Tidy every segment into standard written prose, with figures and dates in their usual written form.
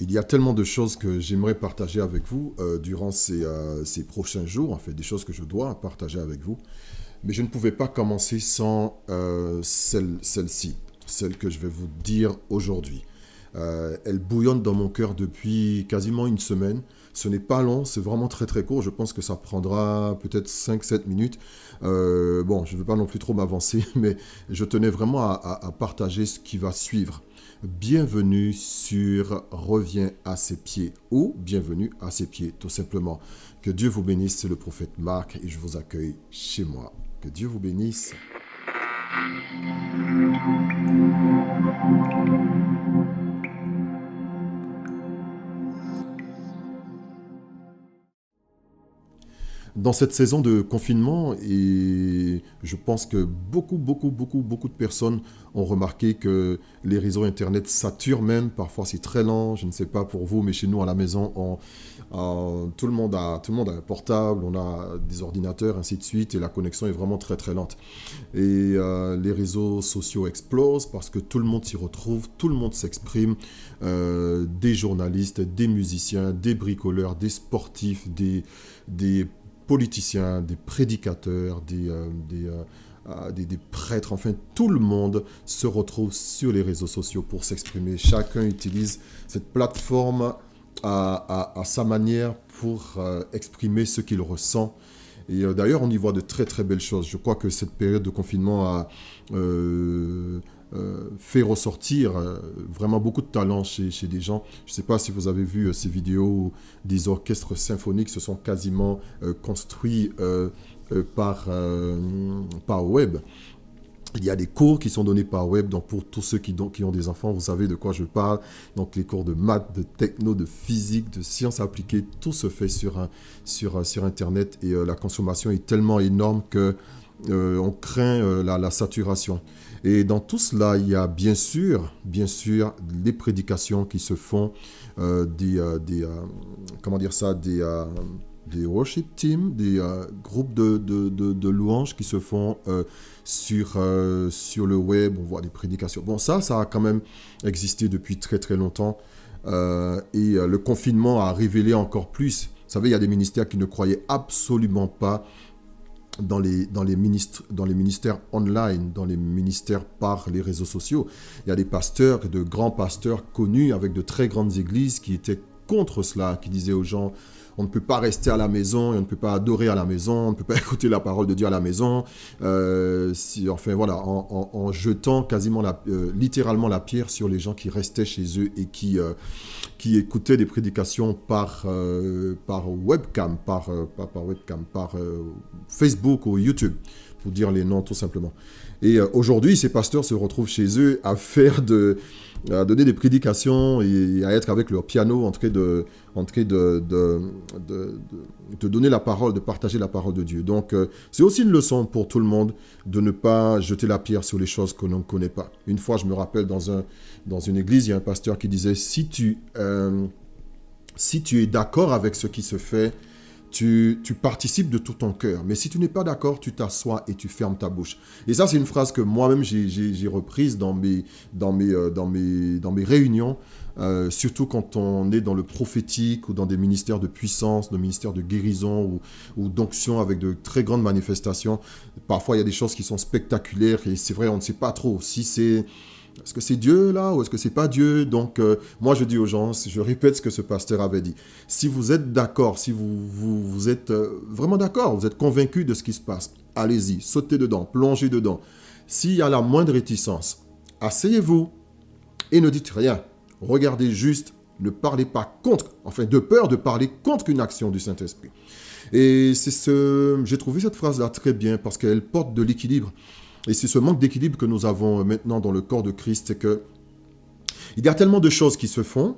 Il y a tellement de choses que j'aimerais partager avec vous durant ces prochains jours, en fait, des choses que je dois partager avec vous. Mais je ne pouvais pas commencer sans celle-ci, celle que je vais vous dire aujourd'hui. Elle bouillonne dans mon cœur depuis quasiment une semaine. Ce n'est pas long, c'est vraiment très très court. Je pense que ça prendra peut-être 5 7 minutes. Bon, je ne veux pas non plus trop m'avancer, mais je tenais vraiment à partager ce qui va suivre. Bienvenue sur Reviens à ses pieds ou Bienvenue à ses pieds, tout simplement. Que Dieu vous bénisse, c'est le prophète Marc et je vous accueille chez moi. Que Dieu vous bénisse. Dans cette saison de confinement, et je pense que beaucoup de personnes ont remarqué que les réseaux Internet saturent même. Parfois, c'est très lent. Je ne sais pas pour vous, mais chez nous, à la maison, tout le monde a un portable, on a des ordinateurs, ainsi de suite, et la connexion est vraiment très, très lente. Et les réseaux sociaux explosent parce que tout le monde s'y retrouve, tout le monde s'exprime. Des journalistes, des musiciens, des bricoleurs, des sportifs, des politiciens, des prédicateurs, des prêtres, enfin tout le monde se retrouve sur les réseaux sociaux pour s'exprimer. Chacun utilise cette plateforme à sa manière pour exprimer ce qu'il ressent. Et d'ailleurs, on y voit de très très belles choses. Je crois que cette période de confinement a fait ressortir vraiment beaucoup de talent chez des gens. Je ne sais pas si vous avez vu ces vidéos où des orchestres symphoniques se sont quasiment construits par web. Il y a des cours qui sont donnés par web, donc pour tous ceux qui ont des enfants, vous savez de quoi je parle. Donc les cours de maths, de techno, de physique, de sciences appliquées, tout se fait sur Internet et la consommation est tellement énorme que on craint la saturation. Et dans tout cela, il y a bien sûr, les prédications qui se font, comment dire ça, des worship teams, des groupes de louanges qui se font sur le web. On voit des prédications. Bon, ça a quand même existé depuis très très longtemps. Le confinement a révélé encore plus. Vous savez, il y a des ministères qui ne croyaient absolument pas dans les ministères online, dans les ministères par les réseaux sociaux. Il y a des pasteurs, de grands pasteurs connus avec de très grandes églises qui étaient contre cela, qui disaient aux gens: on ne peut pas rester à la maison, on ne peut pas adorer à la maison, on ne peut pas écouter la parole de Dieu à la maison. Enfin voilà, en jetant quasiment littéralement la pierre sur les gens qui restaient chez eux et qui écoutaient des prédications par webcam, par Facebook ou YouTube, pour dire les noms tout simplement. Et aujourd'hui, ces pasteurs se retrouvent chez eux à donner des prédications et à être avec leur piano en train de donner la parole, de partager la parole de Dieu. Donc, c'est aussi une leçon pour tout le monde de ne pas jeter la pierre sur les choses que l'on ne connaît pas. Une fois, je me rappelle, dans une église, il y a un pasteur qui disait: si tu es d'accord avec ce qui se fait, tu participes de tout ton cœur. Mais si tu n'es pas d'accord, tu t'assois et tu fermes ta bouche. Et ça, c'est une phrase que moi-même, j'ai reprise dans mes réunions, surtout quand on est dans le prophétique ou dans des ministères de puissance, des ministères de guérison ou d'onction avec de très grandes manifestations. Parfois, il y a des choses qui sont spectaculaires et c'est vrai, on ne sait pas trop si c'est... Est-ce que c'est Dieu là ou est-ce que c'est pas Dieu? Donc, moi je dis aux gens, je répète ce que ce pasteur avait dit. Si vous êtes d'accord, si vous êtes vraiment d'accord, vous êtes convaincu de ce qui se passe, allez-y, sautez dedans, plongez dedans. S'il y a la moindre réticence, asseyez-vous et ne dites rien. Regardez juste, ne parlez pas contre, enfin de peur de parler contre une action du Saint-Esprit. Et j'ai trouvé cette phrase-là très bien parce qu'elle porte de l'équilibre. Et c'est ce manque d'équilibre que nous avons maintenant dans le corps de Christ, c'est que il y a tellement de choses qui se font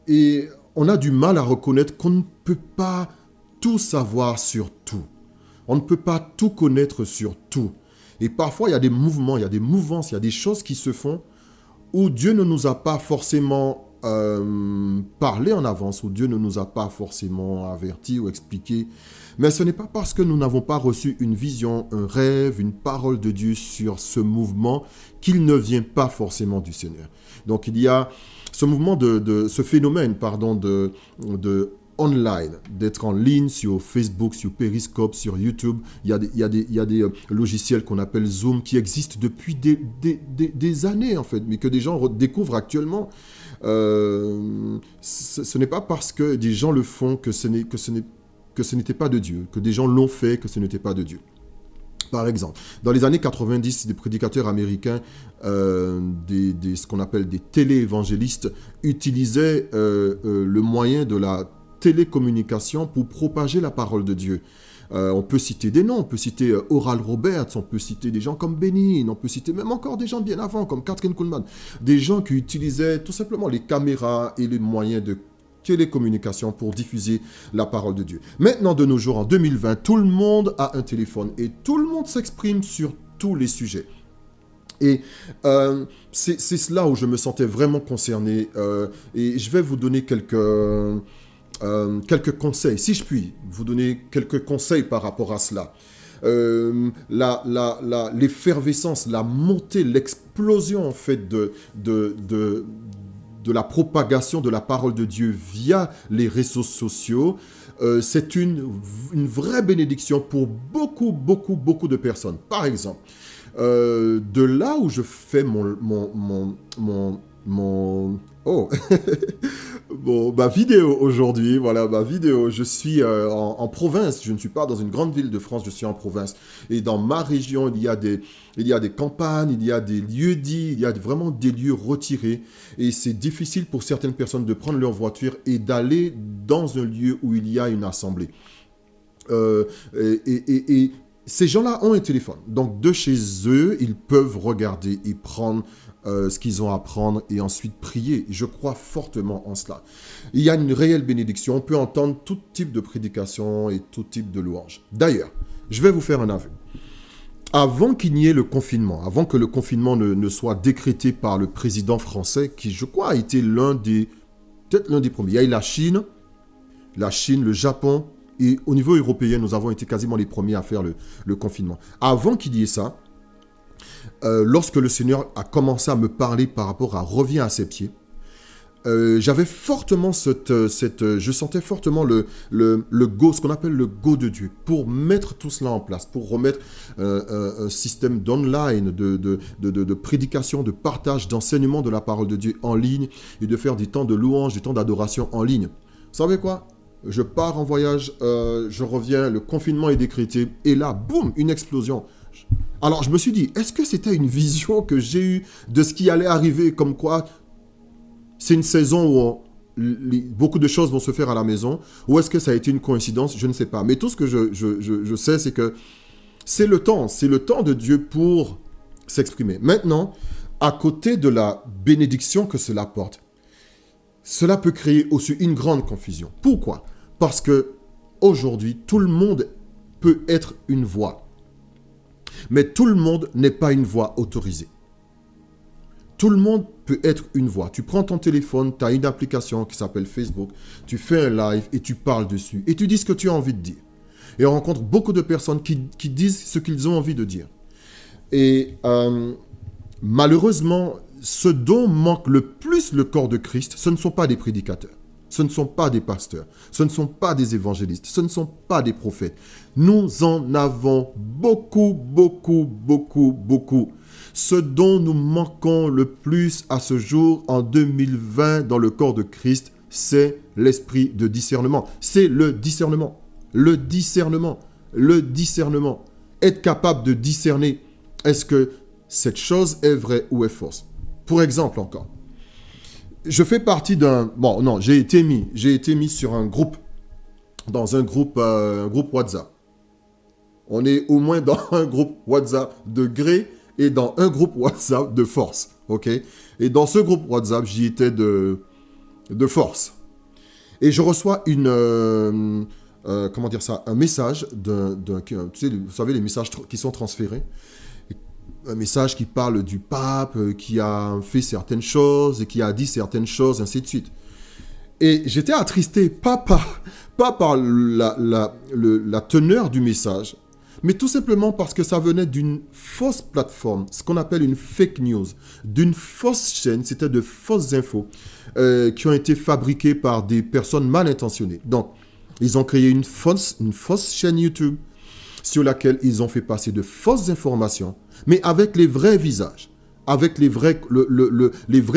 et on a du mal à reconnaître qu'on ne peut pas tout savoir sur tout. On ne peut pas tout connaître sur tout. Et parfois, il y a des mouvements, il y a des mouvances, il y a des choses qui se font où Dieu ne nous a pas forcément parlé en avance, où Dieu ne nous a pas forcément avertis ou expliqué. Mais ce n'est pas parce que nous n'avons pas reçu une vision, un rêve, une parole de Dieu sur ce mouvement qu'il ne vient pas forcément du Seigneur. Donc il y a ce mouvement ce phénomène, de online, d'être en ligne sur Facebook, sur Periscope, sur YouTube. Il y a des logiciels qu'on appelle Zoom qui existent depuis des années, en fait, mais que des gens découvrent actuellement. Ce n'est pas parce que des gens le font que ce n'était pas de Dieu, que des gens l'ont fait, que ce n'était pas de Dieu. Par exemple, dans les années 90, des prédicateurs américains, ce qu'on appelle des téléévangélistes, utilisaient le moyen de la télécommunication pour propager la parole de Dieu. On peut citer des noms, on peut citer Oral Roberts, on peut citer des gens comme Benin, on peut citer même encore des gens bien avant, comme Catherine Kuhlman, des gens qui utilisaient tout simplement les caméras et les moyens de télécommunication pour diffuser la parole de Dieu. Maintenant, de nos jours, en 2020, tout le monde a un téléphone et tout le monde s'exprime sur tous les sujets. Et c'est cela où je me sentais vraiment concerné. Et je vais vous donner quelques conseils, si je puis vous donner quelques conseils par rapport à cela. L'effervescence, la montée, l'explosion en fait de la propagation de la parole de Dieu via les réseaux sociaux, c'est une vraie bénédiction pour beaucoup, beaucoup, beaucoup de personnes. Par exemple, de là où je fais ma vidéo aujourd'hui, voilà ma vidéo, je suis en province, je ne suis pas dans une grande ville de France, je suis en province. Et dans ma région, il y a des campagnes, il y a des lieux dits, il y a vraiment des lieux retirés. Et c'est difficile pour certaines personnes de prendre leur voiture et d'aller dans un lieu où il y a une assemblée. Et ces gens-là ont un téléphone. Donc, de chez eux, ils peuvent regarder et prendre ce qu'ils ont à prendre et ensuite prier. Je crois fortement en cela. Il y a une réelle bénédiction. On peut entendre tout type de prédication et tout type de louange. D'ailleurs, je vais vous faire un aveu. Avant qu'il n'y ait le confinement, avant que le confinement ne soit décrété par le président français, qui, je crois, a été peut-être l'un des premiers. Il y a eu la Chine, le Japon, et au niveau européen, nous avons été quasiment les premiers à faire le confinement. Avant qu'il y ait ça, lorsque le Seigneur a commencé à me parler par rapport à reviens à ses pieds, j'avais fortement je sentais fortement le go, ce qu'on appelle le go de Dieu, pour mettre tout cela en place, pour remettre un système d'online, de prédication, de partage, d'enseignement de la parole de Dieu en ligne, et de faire des temps de louange, des temps d'adoration en ligne. Vous savez quoi ? Je pars en voyage, je reviens, le confinement est décrété, et là, boum, une explosion. Alors, je me suis dit, est-ce que c'était une vision que j'ai eue de ce qui allait arriver, comme quoi c'est une saison où beaucoup de choses vont se faire à la maison, ou est-ce que ça a été une coïncidence? Je ne sais pas. Mais tout ce que je sais, c'est que c'est le temps de Dieu pour s'exprimer. Maintenant, à côté de la bénédiction que cela porte, cela peut créer aussi une grande confusion. Pourquoi? Parce que aujourd'hui, tout le monde peut être une voix. Mais tout le monde n'est pas une voix autorisée. Tout le monde peut être une voix. Tu prends ton téléphone, tu as une application qui s'appelle Facebook, tu fais un live et tu parles dessus. Et tu dis ce que tu as envie de dire. Et on rencontre beaucoup de personnes qui disent ce qu'ils ont envie de dire. Et malheureusement, ce dont manque le plus le corps de Christ, ce ne sont pas des prédicateurs. Ce ne sont pas des pasteurs, ce ne sont pas des évangélistes, ce ne sont pas des prophètes. Nous en avons beaucoup, beaucoup, beaucoup, beaucoup. Ce dont nous manquons le plus à ce jour, en 2020, dans le corps de Christ, c'est l'esprit de discernement. C'est le discernement. Le discernement. Le discernement. Être capable de discerner, est-ce que cette chose est vraie ou est fausse? Pour exemple encore. Je fais partie j'ai été mis sur un groupe, dans un groupe WhatsApp. On est au moins dans un groupe WhatsApp de gré et dans un groupe WhatsApp de force, ok? Et dans ce groupe WhatsApp, j'y étais de force. Et je reçois un message tu sais, vous savez, les messages qui sont transférés. un message qui parle du pape, qui a fait certaines choses, et qui a dit certaines choses, ainsi de suite. Et j'étais attristé, pas par la teneur du message, mais tout simplement parce que ça venait d'une fausse plateforme, ce qu'on appelle une fake news, d'une fausse chaîne, c'était de fausses infos qui ont été fabriquées par des personnes mal intentionnées. Donc, ils ont créé une fausse chaîne YouTube sur laquelle ils ont fait passer de fausses informations, mais avec les vrais visages, avec les vrais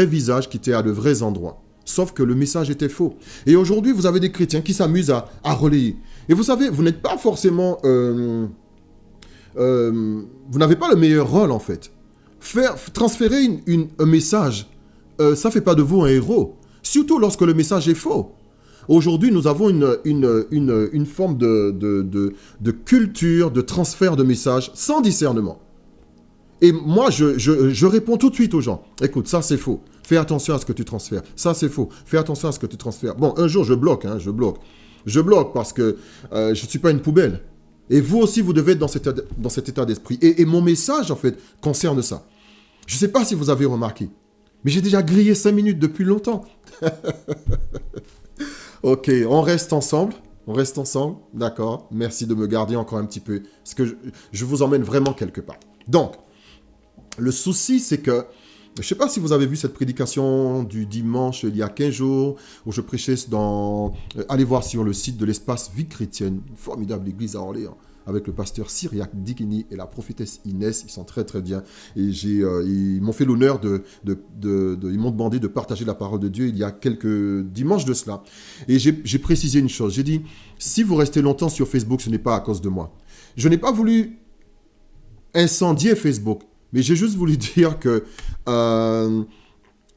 visages qui étaient à de vrais endroits. Sauf que le message était faux. Et aujourd'hui, vous avez des chrétiens qui s'amusent à relayer. Et vous savez, vous n'êtes pas forcément... vous n'avez pas le meilleur rôle, en fait. Transférer un message, ça ne fait pas de vous un héros. Surtout lorsque le message est faux. Aujourd'hui, nous avons une forme de culture, de transfert de messages sans discernement. Et moi, je réponds tout de suite aux gens. Écoute, ça c'est faux. Fais attention à ce que tu transfères. Ça c'est faux. Fais attention à ce que tu transfères. Bon, un jour, je bloque. Je bloque parce que je ne suis pas une poubelle. Et vous aussi, vous devez être dans cet état d'esprit. Et mon message, en fait, concerne ça. Je ne sais pas si vous avez remarqué, mais j'ai déjà grillé 5 minutes depuis longtemps. Ok, on reste ensemble. D'accord. Merci de me garder encore un petit peu. Parce que je vous emmène vraiment quelque part. Donc, le souci, c'est que, je ne sais pas si vous avez vu cette prédication du dimanche, il y a 15 jours, où je prêchais allez voir sur le site de l'Espace Vie Chrétienne, une formidable église à Orléans, avec le pasteur Cyriac Dikini et la prophétesse Inès. Ils sont très très bien. Et ils m'ont fait l'honneur ils m'ont demandé de partager la parole de Dieu il y a quelques dimanches de cela. Et j'ai précisé une chose. J'ai dit, si vous restez longtemps sur Facebook, ce n'est pas à cause de moi. Je n'ai pas voulu incendier Facebook. Mais j'ai juste voulu dire que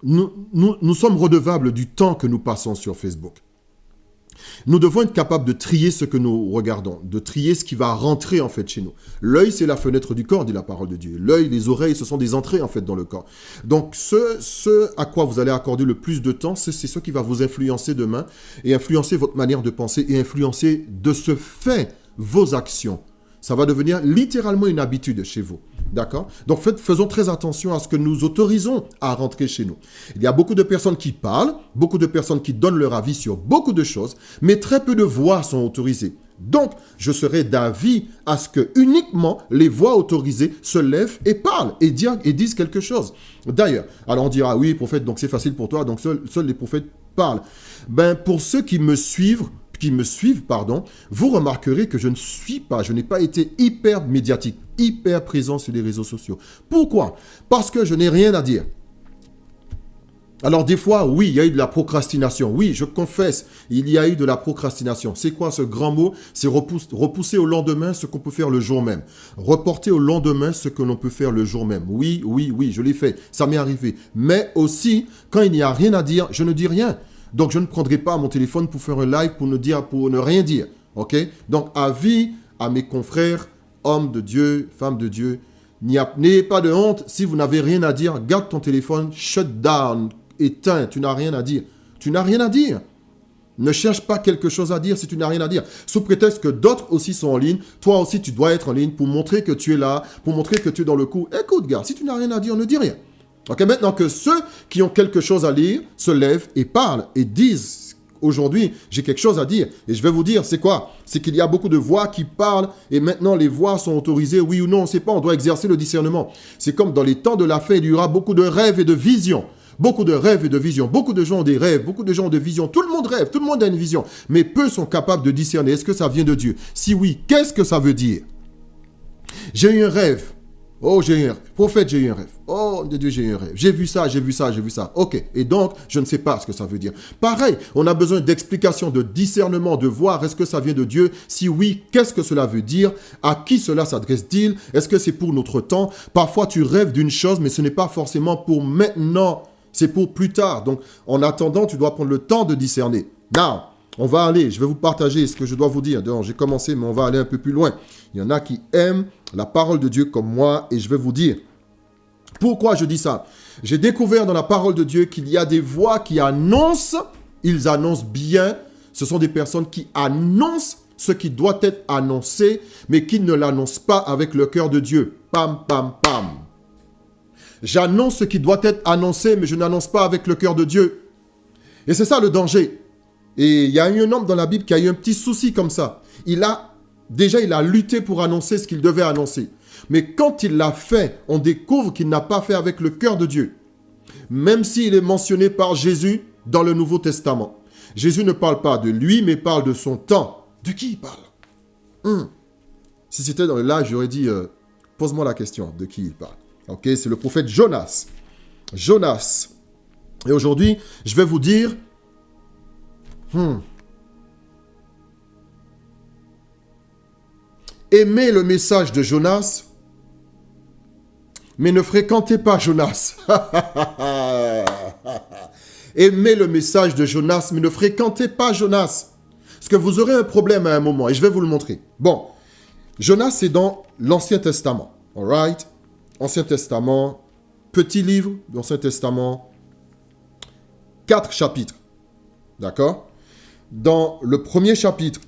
nous sommes redevables du temps que nous passons sur Facebook. Nous devons être capables de trier ce que nous regardons, de trier ce qui va rentrer en fait chez nous. L'œil, c'est la fenêtre du corps, dit la parole de Dieu. L'œil, les oreilles, ce sont des entrées en fait dans le corps. Donc ce à quoi vous allez accorder le plus de temps, c'est ce qui va vous influencer demain et influencer votre manière de penser et influencer de ce fait vos actions. Ça va devenir littéralement une habitude chez vous. D'accord? Donc, faisons très attention à ce que nous autorisons à rentrer chez nous. Il y a beaucoup de personnes qui parlent, beaucoup de personnes qui donnent leur avis sur beaucoup de choses, mais très peu de voix sont autorisées. Donc, je serai d'avis à ce que uniquement les voix autorisées se lèvent et parlent et disent quelque chose. D'ailleurs, alors on dira, oui, prophète, donc c'est facile pour toi, donc seuls les prophètes parlent. Ben, pour ceux qui me suivent, vous remarquerez que je n'ai pas été hyper médiatique, hyper présent sur les réseaux sociaux. Pourquoi? Parce que je n'ai rien à dire. Alors des fois, oui, il y a eu de la procrastination. Oui, je confesse, il y a eu de la procrastination. C'est quoi ce grand mot? C'est repousser au lendemain ce qu'on peut faire le jour même. Reporter au lendemain ce que l'on peut faire le jour même. Oui, je l'ai fait, ça m'est arrivé. Mais aussi, quand il n'y a rien à dire, je ne dis rien. Donc, je ne prendrai pas mon téléphone pour faire un live pour ne rien dire. Ok? Donc, avis à mes confrères, hommes de Dieu, femmes de Dieu, n'ayez pas de honte. Si vous n'avez rien à dire, garde ton téléphone, shut down, éteins. Tu n'as rien à dire. Tu n'as rien à dire. Ne cherche pas quelque chose à dire si tu n'as rien à dire. Sous prétexte que d'autres aussi sont en ligne, toi aussi tu dois être en ligne pour montrer que tu es là, pour montrer que tu es dans le coup. Écoute, gars, si tu n'as rien à dire, ne dis rien. Ok, maintenant que ceux qui ont quelque chose à lire se lèvent et parlent et disent aujourd'hui, j'ai quelque chose à dire. Et je vais vous dire, c'est quoi? C'est qu'il y a beaucoup de voix qui parlent et maintenant les voix sont autorisées, oui ou non, on ne sait pas, on doit exercer le discernement. C'est comme dans les temps de la fin, il y aura beaucoup de rêves et de visions. Beaucoup de rêves et de visions. Beaucoup de gens ont des rêves, beaucoup de gens ont des visions. Tout le monde rêve, tout le monde a une vision. Mais peu sont capables de discerner. Est-ce que ça vient de Dieu? Si oui, qu'est-ce que ça veut dire? J'ai eu un rêve. Oh, j'ai eu un rêve. Prophète, j'ai eu un rêve. Oh, de Dieu, j'ai eu un rêve. J'ai vu ça. Ok. Et donc, je ne sais pas ce que ça veut dire. Pareil, on a besoin d'explications, de discernement, de voir est-ce que ça vient de Dieu? Si oui, qu'est-ce que cela veut dire? À qui cela s'adresse-t-il? Est-ce que c'est pour notre temps? Parfois, tu rêves d'une chose, mais ce n'est pas forcément pour maintenant. C'est pour plus tard. Donc, en attendant, tu dois prendre le temps de discerner. Now, on va aller, je vais vous partager ce que je dois vous dire. Donc, j'ai commencé, mais on va aller un peu plus loin. Il y en a qui aiment la parole de Dieu comme moi et je vais vous dire pourquoi je dis ça. J'ai découvert dans la parole de Dieu qu'il y a des voix qui annoncent, ils annoncent bien. Ce sont des personnes qui annoncent ce qui doit être annoncé, mais qui ne l'annoncent pas avec le cœur de Dieu. Pam, pam, pam. J'annonce ce qui doit être annoncé, mais je n'annonce pas avec le cœur de Dieu. Et c'est ça le danger. Et il y a eu un homme dans la Bible qui a eu un petit souci comme ça. Il a lutté pour annoncer ce qu'il devait annoncer. Mais quand il l'a fait, on découvre qu'il n'a pas fait avec le cœur de Dieu. Même s'il est mentionné par Jésus dans le Nouveau Testament. Jésus ne parle pas de lui, mais parle de son temps. De qui il parle? Si c'était dans le live, j'aurais dit, pose-moi la question, de qui il parle. Ok, c'est le prophète Jonas. Jonas. Et aujourd'hui, je vais vous dire, aimez le message de Jonas, mais ne fréquentez pas Jonas. Aimez le message de Jonas, mais ne fréquentez pas Jonas. Parce que vous aurez un problème à un moment, et je vais vous le montrer. Bon, Jonas, c'est dans l'Ancien Testament. All right? Ancien Testament, petit livre de l'Ancien Testament, 4 chapitres. D'accord? Dans le premier chapitre,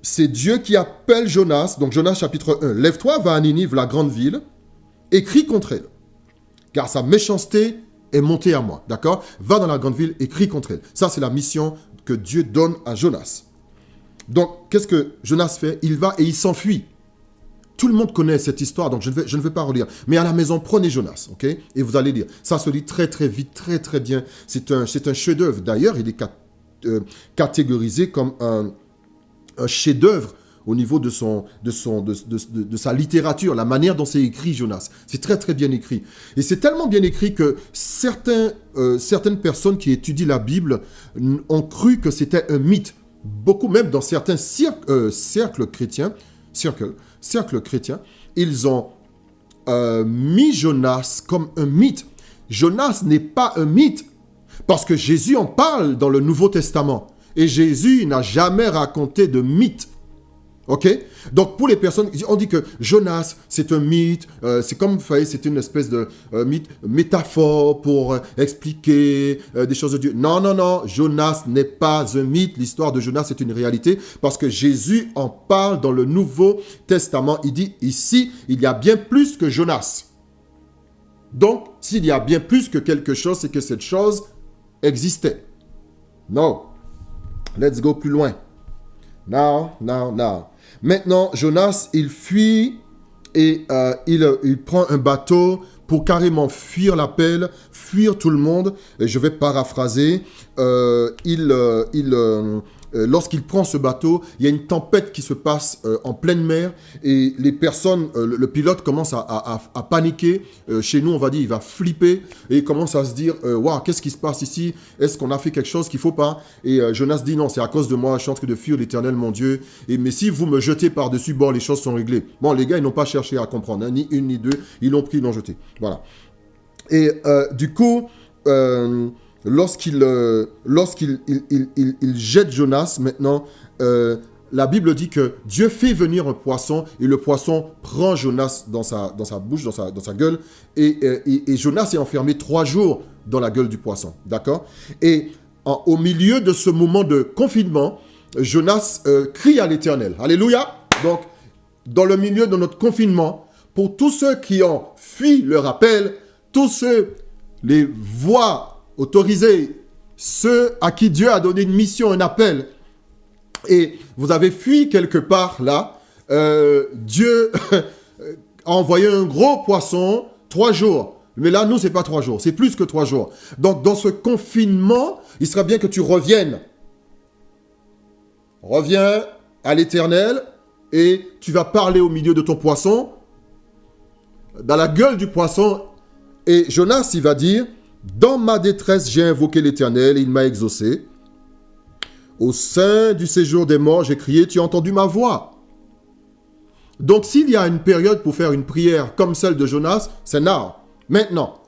c'est Dieu qui appelle Jonas. Donc Jonas chapitre 1. Lève-toi, va à Ninive, la grande ville, et crie contre elle. Car sa méchanceté est montée à moi. D'accord? Va dans la grande ville et crie contre elle. Ça, c'est la mission que Dieu donne à Jonas. Donc, qu'est-ce que Jonas fait? Il va et il s'enfuit. Tout le monde connaît cette histoire, donc je ne vais pas relire. Mais à la maison, prenez Jonas, ok? Et vous allez lire. Ça se lit très, très vite, très, très bien. C'est un chef-d'œuvre. D'ailleurs, il est catégorisé comme un chef-d'œuvre au niveau de sa littérature, la manière dont c'est écrit, Jonas. C'est très, très bien écrit. Et c'est tellement bien écrit que certaines personnes qui étudient la Bible ont cru que c'était un mythe. Beaucoup, même dans certains cercles chrétiens, ils ont mis Jonas comme un mythe. Jonas n'est pas un mythe, parce que Jésus en parle dans le Nouveau Testament. Et Jésus n'a jamais raconté de mythe. Ok? Donc, pour les personnes, on dit que Jonas, c'est un mythe, c'est comme, vous voyez, c'est une espèce de mythe, métaphore pour expliquer des choses de Dieu. Non, non, non, Jonas n'est pas un mythe. L'histoire de Jonas est une réalité parce que Jésus en parle dans le Nouveau Testament. Il dit ici, il y a bien plus que Jonas. Donc, s'il y a bien plus que quelque chose, c'est que cette chose existait. Non. Let's go plus loin. Now. Maintenant, Jonas, il fuit et il prend un bateau pour carrément fuir l'appel, fuir tout le monde. Et je vais paraphraser. Lorsqu'il prend ce bateau, il y a une tempête qui se passe en pleine mer et les personnes, le pilote commence à paniquer. Chez nous, on va dire, il va flipper et il commence à se dire « Waouh, qu'est-ce qui se passe ici? Est-ce qu'on a fait quelque chose qu'il ne faut pas ?» Et Jonas dit « Non, c'est à cause de moi, je suis en train de fuir l'Éternel, mon Dieu. Mais si vous me jetez par-dessus bord, les choses sont réglées. » Bon, les gars, ils n'ont pas cherché à comprendre, hein, ni une ni deux. Ils l'ont pris, ils l'ont jeté. Voilà. Et du coup... Lorsqu'il jette Jonas, maintenant, la Bible dit que Dieu fait venir un poisson et le poisson prend Jonas dans sa bouche, dans sa gueule. Et Jonas est enfermé 3 jours dans la gueule du poisson. D'accord? Et au milieu de ce moment de confinement, Jonas crie à l'Éternel. Alléluia! Donc, dans le milieu de notre confinement, pour tous ceux qui ont fui le rappel, tous ceux, les voix autorisés, ceux à qui Dieu a donné une mission, un appel, et vous avez fui quelque part là, Dieu a envoyé un gros poisson, 3 jours. Mais là, nous, c'est pas 3 jours, c'est plus que 3 jours. Donc, dans ce confinement, il sera bien que tu reviennes. Reviens à l'Éternel et tu vas parler au milieu de ton poisson, dans la gueule du poisson. Et Jonas, il va dire... Dans ma détresse, j'ai invoqué l'Éternel et il m'a exaucé. Au sein du séjour des morts, j'ai crié, tu as entendu ma voix. Donc, s'il y a une période pour faire une prière comme celle de Jonas, c'est now. Maintenant,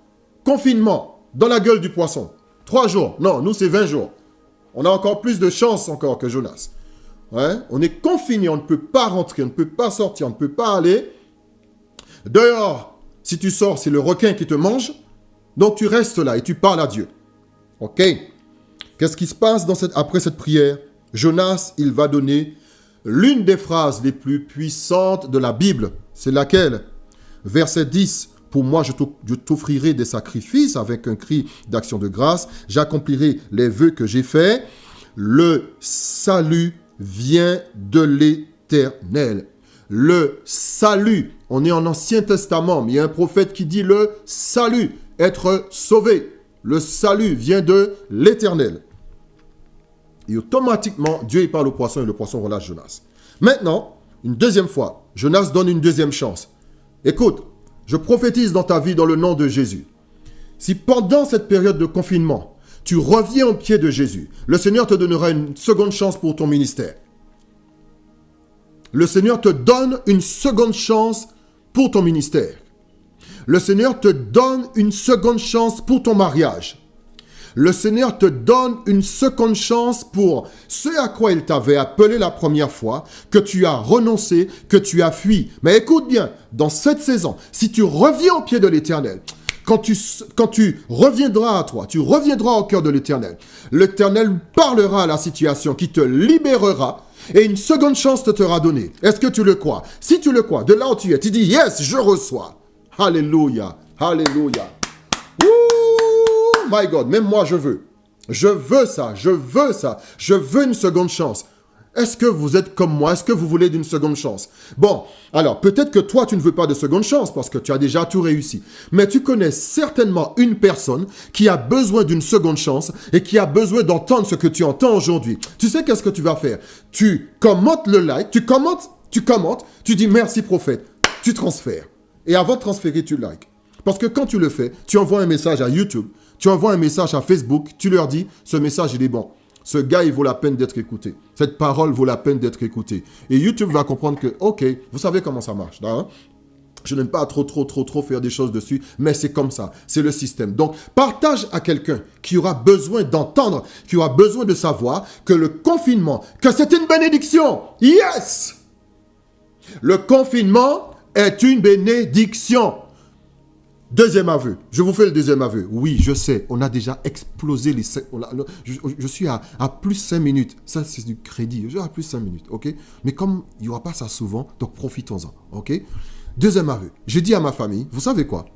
confinement, dans la gueule du poisson. 3 jours. Non, nous, c'est 20 jours. On a encore plus de chance encore que Jonas. Ouais? On est confiné, on ne peut pas rentrer, on ne peut pas sortir, on ne peut pas aller. Dehors, si tu sors, c'est le requin qui te mange. Donc, tu restes là et tu parles à Dieu. OK? Qu'est-ce qui se passe après cette prière? Jonas, il va donner l'une des phrases les plus puissantes de la Bible. C'est laquelle? Verset 10. Pour moi, je t'offrirai des sacrifices avec un cri d'action de grâce. J'accomplirai les vœux que j'ai faits. Le salut vient de l'Éternel. Le salut, on est en Ancien Testament, mais il y a un prophète qui dit le salut, être sauvé. Le salut vient de l'Éternel. Et automatiquement, Dieu il parle au poisson et le poisson relâche Jonas. Maintenant, une deuxième fois, Jonas donne une deuxième chance. Écoute, je prophétise dans ta vie dans le nom de Jésus. Si pendant cette période de confinement, tu reviens au pied de Jésus, le Seigneur te donnera une seconde chance pour ton ministère. Le Seigneur te donne une seconde chance pour ton ministère. Le Seigneur te donne une seconde chance pour ton mariage. Le Seigneur te donne une seconde chance pour ce à quoi il t'avait appelé la première fois, que tu as renoncé, que tu as fui. Mais écoute bien, dans cette saison, si tu reviens au pied de l'Éternel, quand tu reviendras à toi, tu reviendras au cœur de l'Éternel, l'Éternel parlera à la situation qui te libérera et une seconde chance te sera donnée. Est-ce que tu le crois? Si tu le crois, de là où tu es, tu dis « Yes, je reçois ». Alléluia, alléluia. Ouh, my God, même moi je veux. Je veux ça, je veux ça. Je veux une seconde chance. Est-ce que vous êtes comme moi? Est-ce que vous voulez d'une seconde chance? Bon, alors peut-être que toi tu ne veux pas de seconde chance parce que tu as déjà tout réussi. Mais tu connais certainement une personne qui a besoin d'une seconde chance et qui a besoin d'entendre ce que tu entends aujourd'hui. Tu sais qu'est-ce que tu vas faire? Tu commentes le like, tu commentes, tu dis merci prophète, tu transfères. Et avant de transférer, tu likes. Parce que quand tu le fais, tu envoies un message à YouTube, tu envoies un message à Facebook, tu leur dis, ce message il est bon. Ce gars, il vaut la peine d'être écouté. Cette parole vaut la peine d'être écoutée. Et YouTube va comprendre que, ok, vous savez comment ça marche. Hein? Je n'aime pas trop faire des choses dessus, mais c'est comme ça. C'est le système. Donc, partage à quelqu'un qui aura besoin d'entendre, qui aura besoin de savoir que le confinement, que c'est une bénédiction. Yes! Le confinement est une bénédiction. Deuxième aveu. Je vous fais le deuxième aveu. Oui, je sais, on a déjà explosé les... Je suis à plus 5 minutes. Ça, c'est du crédit. Je suis à plus 5 minutes, ok? Mais comme il n'y aura pas ça souvent, donc profitons-en, ok? Deuxième aveu. J'ai dit à ma famille, vous savez quoi?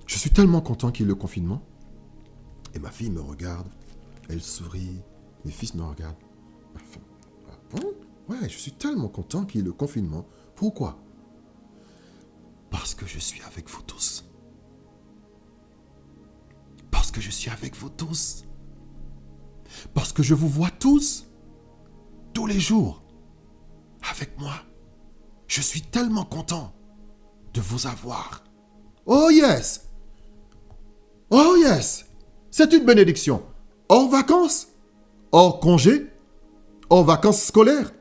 Je suis tellement content qu'il y ait le confinement. Et ma fille me regarde. Elle sourit. Mes fils me regardent. Ah bon? Ouais, je suis tellement content qu'il y ait le confinement. Pourquoi? Parce que je suis avec vous tous. Parce que je suis avec vous tous. Parce que je vous vois tous, les jours, avec moi. Je suis tellement content de vous avoir. Oh yes! Oh yes! C'est une bénédiction. Hors vacances, hors congé, hors vacances scolaires.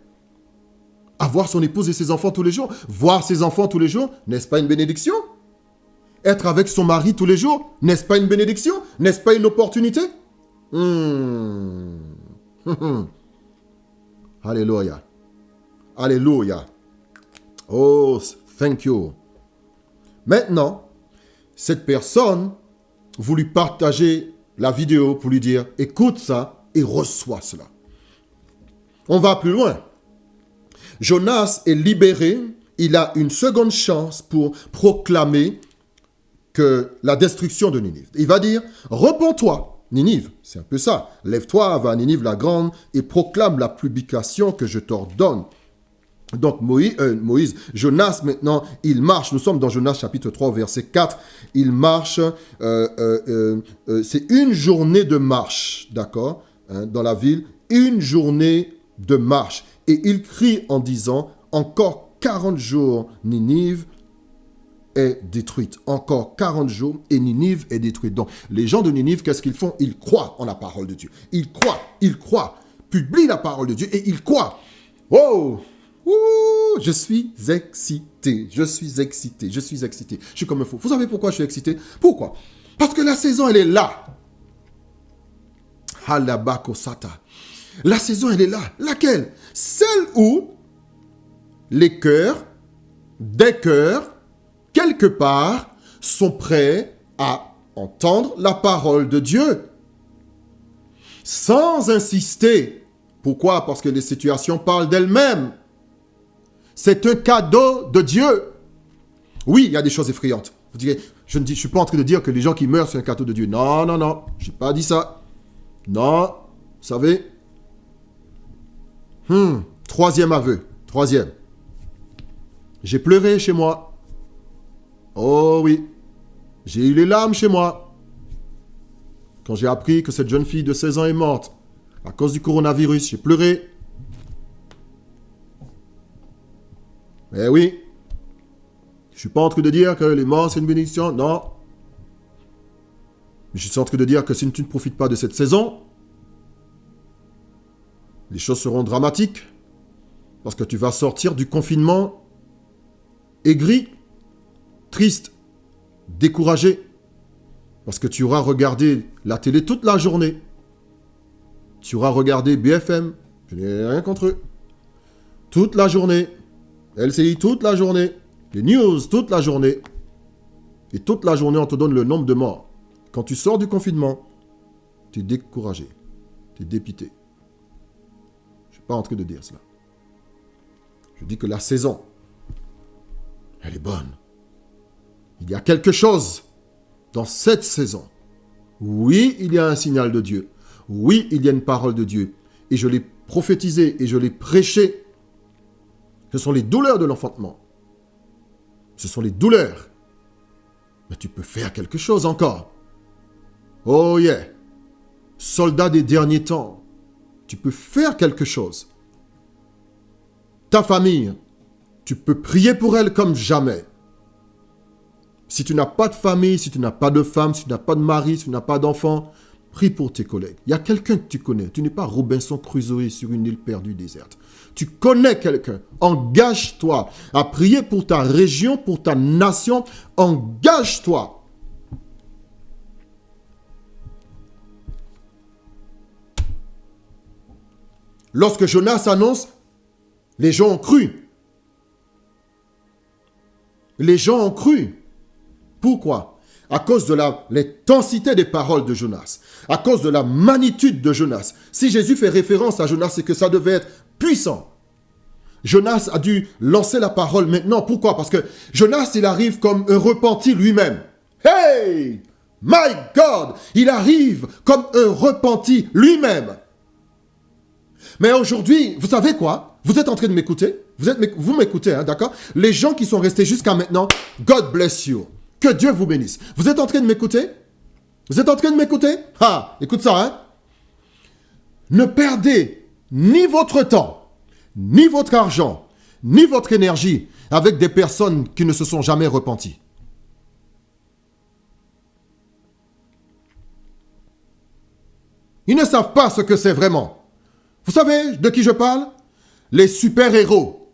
Avoir son épouse et ses enfants tous les jours, voir ses enfants tous les jours, n'est-ce pas une bénédiction? Être avec son mari tous les jours, n'est-ce pas une bénédiction? N'est-ce pas une opportunité? Alléluia. Alléluia. Oh, thank you. Maintenant, cette personne, vous lui partagez la vidéo pour lui dire, écoute ça et reçois cela. On va plus loin. Jonas est libéré, il a une seconde chance pour proclamer que la destruction de Ninive. Il va dire, repens-toi, Ninive, c'est un peu ça. Lève-toi, va à Ninive la grande et proclame la publication que je t'ordonne. Donc Moïse, Jonas maintenant, il marche. Nous sommes dans Jonas chapitre 3, verset 4. Il marche, c'est une journée de marche, d'accord, hein, dans la ville, une journée de marche. Et il crie en disant, encore 40 jours, Ninive est détruite. Encore 40 jours et Ninive est détruite. Donc, les gens de Ninive, qu'est-ce qu'ils font? Ils croient en la parole de Dieu. Ils croient, publient la parole de Dieu et ils croient. Oh! Ouh, je suis excité. Je suis comme un fou. Vous savez pourquoi je suis excité? Pourquoi? Parce que la saison, elle est là. Halabakosata. La saison, elle est là. Laquelle? Celle où les cœurs, des cœurs, quelque part, sont prêts à entendre la parole de Dieu. Sans insister. Pourquoi? Parce que les situations parlent d'elles-mêmes. C'est un cadeau de Dieu. Oui, il y a des choses effrayantes. Vous direz, je ne suis pas en train de dire que les gens qui meurent, c'est un cadeau de Dieu. Non, non, non. Je n'ai pas dit ça. Non. Vous savez. Troisième aveu. Troisième. J'ai pleuré chez moi. Oh oui. J'ai eu les larmes chez moi. Quand j'ai appris que cette jeune fille de 16 ans est morte à cause du coronavirus, j'ai pleuré. Eh oui. Je ne suis pas en train de dire que les morts, c'est une bénédiction. Non. Mais je suis en train de dire que si tu ne profites pas de cette saison, les choses seront dramatiques. Parce que tu vas sortir du confinement aigri, triste, découragé. Parce que tu auras regardé la télé toute la journée. Tu auras regardé BFM. Je n'ai rien contre eux. Toute la journée. LCI toute la journée. Les news toute la journée. Et toute la journée, on te donne le nombre de morts. Quand tu sors du confinement, tu es découragé. Tu es dépité. Je ne suis pas en train de dire cela. Je dis que la saison, elle est bonne. Il y a quelque chose dans cette saison. Oui, il y a un signal de Dieu. Oui, il y a une parole de Dieu. Et je l'ai prophétisé et je l'ai prêché. Ce sont les douleurs de l'enfantement. Ce sont les douleurs. Mais tu peux faire quelque chose encore. Oh yeah. Soldat des derniers temps. Tu peux faire quelque chose. Ta famille, tu peux prier pour elle comme jamais. Si tu n'as pas de famille, si tu n'as pas de femme, si tu n'as pas de mari, si tu n'as pas d'enfant, prie pour tes collègues. Il y a quelqu'un que tu connais. Tu n'es pas Robinson Crusoe sur une île perdue déserte. Tu connais quelqu'un. Engage-toi à prier pour ta région, pour ta nation. Engage-toi. Lorsque Jonas annonce, les gens ont cru. Les gens ont cru. Pourquoi? À cause de l'intensité des paroles de Jonas. À cause de la magnitude de Jonas. Si Jésus fait référence à Jonas, c'est que ça devait être puissant. Jonas a dû lancer la parole maintenant. Pourquoi? Parce que Jonas, il arrive comme un repenti lui-même. Hey! My God! Il arrive comme un repenti lui-même. Mais aujourd'hui, vous savez quoi? Vous êtes en train de m'écouter? Vous m'écoutez, hein, d'accord? Les gens qui sont restés jusqu'à maintenant, God bless you. Que Dieu vous bénisse. Vous êtes en train de m'écouter? Vous êtes en train de m'écouter? Ah, écoute ça, hein? Ne perdez ni votre temps, ni votre argent, ni votre énergie avec des personnes qui ne se sont jamais repenties. Ils ne savent pas ce que c'est vraiment. Vous savez de qui je parle? Les super-héros,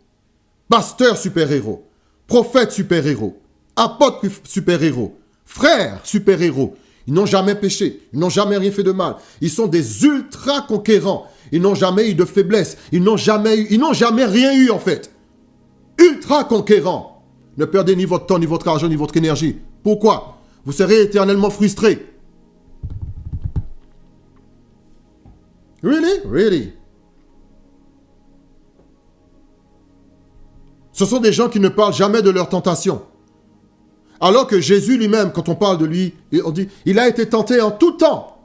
pasteurs super-héros, prophètes super-héros, apôtres super-héros, frères super-héros. Ils n'ont jamais péché, ils n'ont jamais rien fait de mal. Ils sont des ultra-conquérants. Ils n'ont jamais eu de faiblesse. Ils n'ont jamais rien eu en fait. Ultra-conquérants. Ne perdez ni votre temps, ni votre argent, ni votre énergie. Pourquoi? Vous serez éternellement frustrés. Really? Really? Ce sont des gens qui ne parlent jamais de leur tentation. Alors que Jésus lui-même, quand on parle de lui, on dit, il a été tenté en tout temps.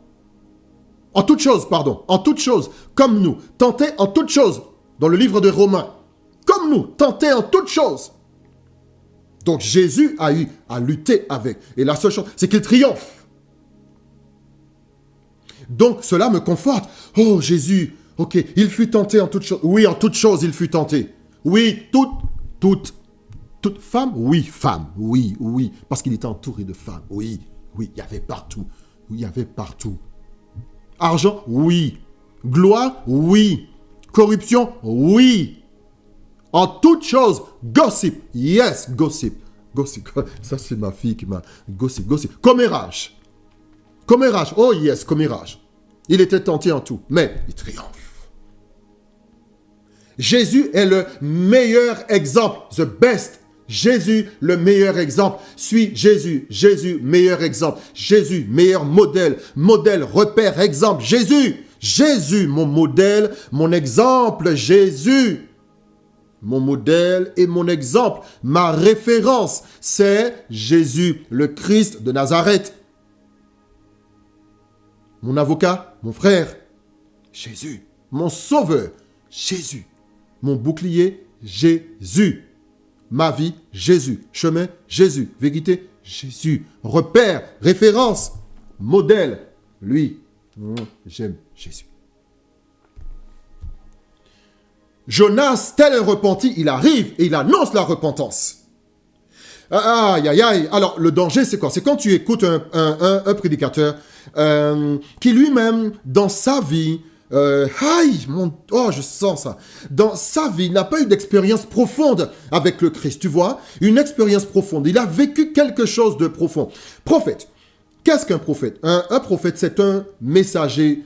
En toutes choses, pardon. En toutes choses. Comme nous. Tenté en toutes choses. Dans le livre de Romains. Comme nous. Tenté en toutes choses. Donc Jésus a eu à lutter avec. Et la seule chose, c'est qu'il triomphe. Donc cela me conforte. Oh Jésus, ok, il fut tenté en toutes choses. Oui, en toutes choses, il fut tenté. Oui, toute femme, oui, femme, oui, oui, parce qu'il était entouré de femmes, oui, oui, il y avait partout, oui, il y avait partout. Argent, oui. Gloire, oui. Corruption, oui. En toute chose, gossip, yes, gossip. Gossip, ça c'est ma fille qui m'a... Gossip. Commérage, oh yes, commérage. Il était tenté en tout, mais il triomphe. Jésus est le meilleur exemple, the best. Jésus, le meilleur exemple. Suis Jésus. Jésus, meilleur exemple. Jésus, meilleur modèle. Modèle, repère, exemple. Jésus, mon modèle, mon exemple. Jésus. Mon modèle et mon exemple, ma référence, c'est Jésus, le Christ de Nazareth. Mon avocat, mon frère, Jésus. Mon sauveur, Jésus. Mon bouclier, Jésus. Ma vie, Jésus. Chemin, Jésus. Vérité, Jésus. Repère, référence, modèle, lui. J'aime Jésus. Jonas, tel un repenti, il arrive et il annonce la repentance. Aïe, aïe, aïe. Alors, le danger, c'est quoi? C'est quand tu écoutes un prédicateur qui lui-même, dans sa vie, je sens ça. Dans sa vie, il n'a pas eu d'expérience profonde avec le Christ, tu vois? Une expérience profonde. Il a vécu quelque chose de profond. Prophète. Qu'est-ce qu'un prophète? Un prophète, c'est un messager,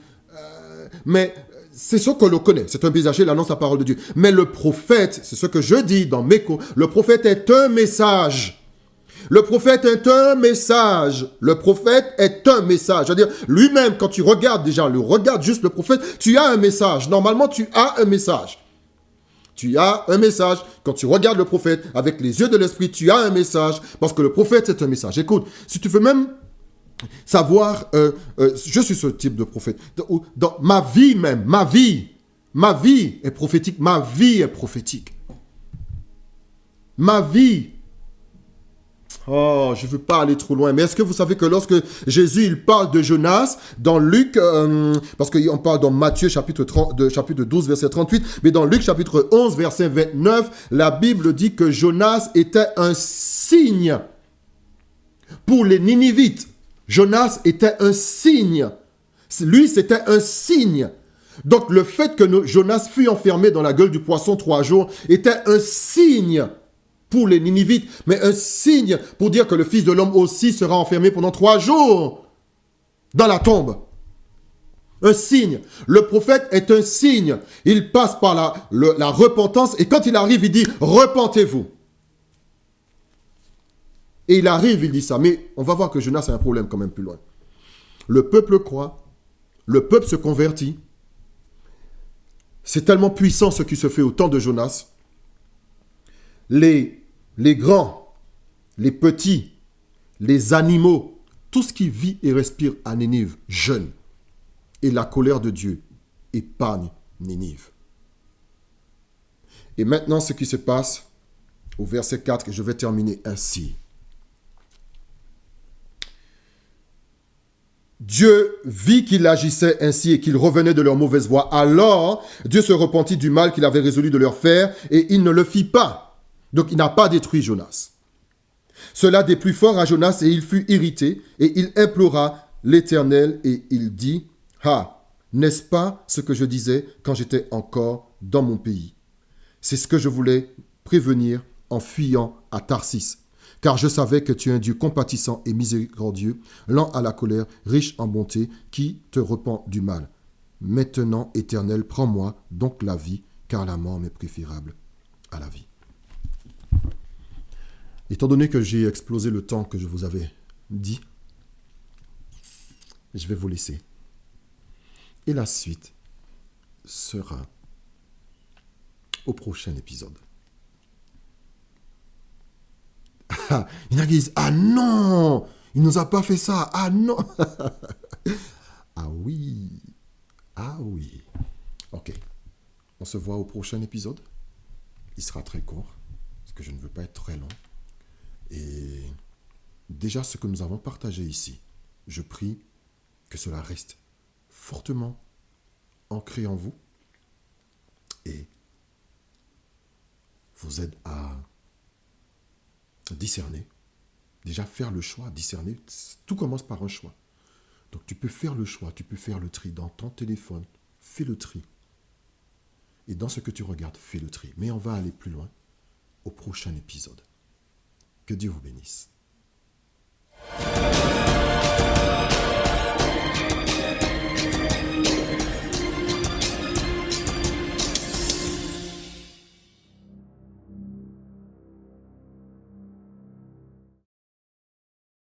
mais c'est ce que l'on connaît. C'est un messager, il annonce la parole de Dieu. Mais le prophète, c'est ce que je dis dans mes cours, le prophète est un message. Le prophète est un message. Le prophète est un message. C'est-à-dire, lui-même, quand tu regardes déjà, regarde juste le prophète, tu as un message. Normalement, tu as un message. Tu as un message. Quand tu regardes le prophète avec les yeux de l'esprit, tu as un message. Parce que le prophète, c'est un message. Écoute, si tu veux même savoir, je suis ce type de prophète. Dans ma vie même, ma vie est prophétique. Ma vie est prophétique. Ma vie. Oh, je ne veux pas aller trop loin. Mais est-ce que vous savez que lorsque Jésus il parle de Jonas, dans Luc, parce qu'on parle dans Matthieu chapitre 12, verset 38, mais dans Luc chapitre 11, verset 29, la Bible dit que Jonas était un signe pour les Ninivites. Jonas était un signe. Lui, c'était un signe. Donc, le fait que Jonas fût enfermé dans la gueule du poisson 3 jours était un signe pour les Ninivites, mais un signe pour dire que le Fils de l'homme aussi sera enfermé pendant 3 jours dans la tombe. Un signe. Le prophète est un signe. Il passe par la repentance et quand il arrive, il dit « Repentez-vous ». Et il arrive, il dit ça. Mais on va voir que Jonas a un problème quand même plus loin. Le peuple croit. Le peuple se convertit. C'est tellement puissant ce qui se fait au temps de Jonas. Les grands, les petits, les animaux, tout ce qui vit et respire à Ninive jeûne. Et la colère de Dieu épargne Ninive. Et maintenant, ce qui se passe au verset 4, et je vais terminer ainsi. Dieu vit qu'il agissait ainsi et qu'il revenait de leur mauvaise voie. Alors, Dieu se repentit du mal qu'il avait résolu de leur faire et il ne le fit pas. Donc, il n'a pas détruit Jonas. Cela déplut fort à Jonas et il fut irrité et il implora l'Éternel et il dit « Ah, n'est-ce pas ce que je disais quand j'étais encore dans mon pays? C'est ce que je voulais prévenir en fuyant à Tarsis. Car je savais que tu es un Dieu compatissant et miséricordieux, lent à la colère, riche en bonté, qui te repent du mal. Maintenant, Éternel, prends-moi donc la vie, car la mort m'est préférable à la vie. » Étant donné que j'ai explosé le temps que je vous avais dit, je vais vous laisser. Et la suite sera au prochain épisode. Il y en a qui disent « Ah non, il ne nous a pas fait ça. Ah non. » Ah oui. Ah oui. Ok. On se voit au prochain épisode. Il sera très court, parce que je ne veux pas être très long. Et déjà, ce que nous avons partagé ici, je prie que cela reste fortement ancré en vous et vous aide à discerner. Déjà, faire le choix, discerner, tout commence par un choix. Donc, tu peux faire le choix, tu peux faire le tri dans ton téléphone. Fais le tri. Et dans ce que tu regardes, fais le tri. Mais on va aller plus loin au prochain épisode. Que Dieu vous bénisse.